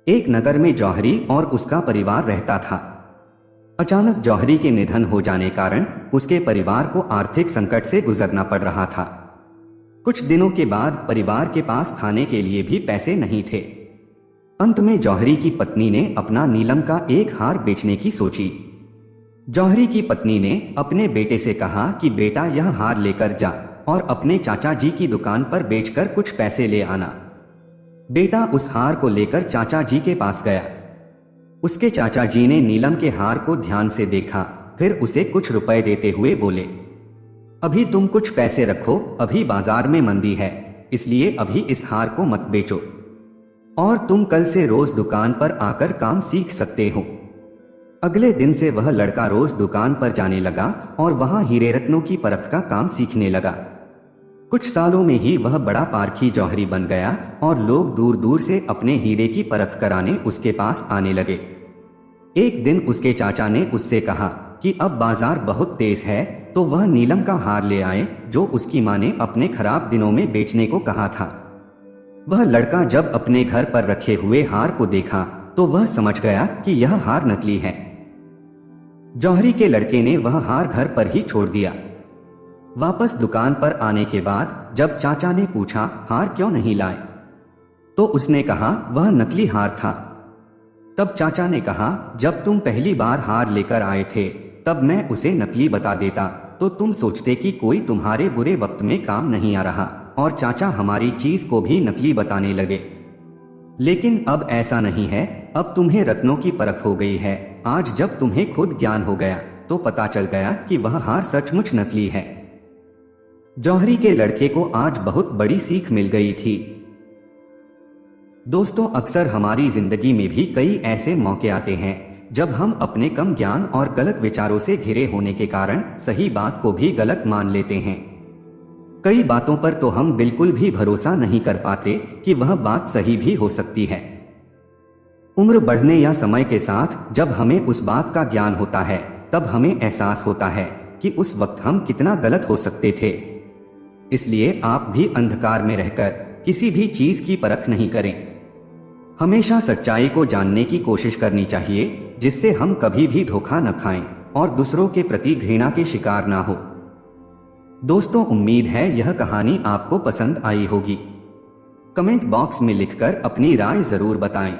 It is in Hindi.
एक नगर में जौहरी और उसका परिवार रहता था। अचानक जौहरी के निधन हो जाने कारण उसके परिवार को आर्थिक संकट से गुजरना पड़ रहा था। कुछ दिनों के बाद परिवार के पास खाने के लिए भी पैसे नहीं थे। अंत में जौहरी की पत्नी ने अपना नीलम का एक हार बेचने की सोची। जौहरी की पत्नी ने अपने बेटे से कहा कि बेटा यह हार लेकर जा और अपने चाचा जी की दुकान पर बेचकर कुछ पैसे ले आना। बेटा उस हार को लेकर चाचा जी के पास गया। उसके चाचा जी ने नीलम के हार को ध्यान से देखा, फिर उसे कुछ रुपए देते हुए बोले, अभी तुम कुछ पैसे रखो, अभी बाजार में मंदी है, इसलिए अभी इस हार को मत बेचो और तुम कल से रोज दुकान पर आकर काम सीख सकते हो। अगले दिन से वह लड़का रोज दुकान पर जाने लगा और वहां हीरे रत्नों की परख का काम सीखने लगा। कुछ सालों में ही वह बड़ा पारखी जौहरी बन गया और लोग दूर दूर से अपने हीरे की परख कराने उसके पास आने लगे। एक दिन उसके चाचा ने उससे कहा कि अब बाजार बहुत तेज है, तो वह नीलम का हार ले आए जो उसकी मां ने अपने खराब दिनों में बेचने को कहा था। वह लड़का जब अपने घर पर रखे हुए हार को देखा तो वह समझ गया कि यह हार नकली है। जौहरी के लड़के ने वह हार घर पर ही छोड़ दिया। वापस दुकान पर आने के बाद जब चाचा ने पूछा हार क्यों नहीं लाए, तो उसने कहा वह नकली हार था। तब चाचा ने कहा जब तुम पहली बार हार लेकर आए थे तब मैं उसे नकली बता देता तो तुम सोचते कि कोई तुम्हारे बुरे वक्त में काम नहीं आ रहा और चाचा हमारी चीज को भी नकली बताने लगे। लेकिन अब ऐसा नहीं है, अब तुम्हें रत्नों की परख हो गई है। आज जब तुम्हें खुद ज्ञान हो गया तो पता चल गया कि वह हार सचमुच नकली है। जौहरी के लड़के को आज बहुत बड़ी सीख मिल गई थी। दोस्तों, अक्सर हमारी जिंदगी में भी कई ऐसे मौके आते हैं जब हम अपने कम ज्ञान और गलत विचारों से घिरे होने के कारण सही बात को भी गलत मान लेते हैं। कई बातों पर तो हम बिल्कुल भी भरोसा नहीं कर पाते कि वह बात सही भी हो सकती है। उम्र बढ़ने या समय के साथ जब हमें उस बात का ज्ञान होता है तब हमें एहसास होता है कि उस वक्त हम कितना गलत हो सकते थे। इसलिए आप भी अंधकार में रहकर किसी भी चीज की परख नहीं करें। हमेशा सच्चाई को जानने की कोशिश करनी चाहिए जिससे हम कभी भी धोखा न खाएं और दूसरों के प्रति घृणा के शिकार ना हो। दोस्तों, उम्मीद है यह कहानी आपको पसंद आई होगी। कमेंट बॉक्स में लिखकर अपनी राय जरूर बताएं।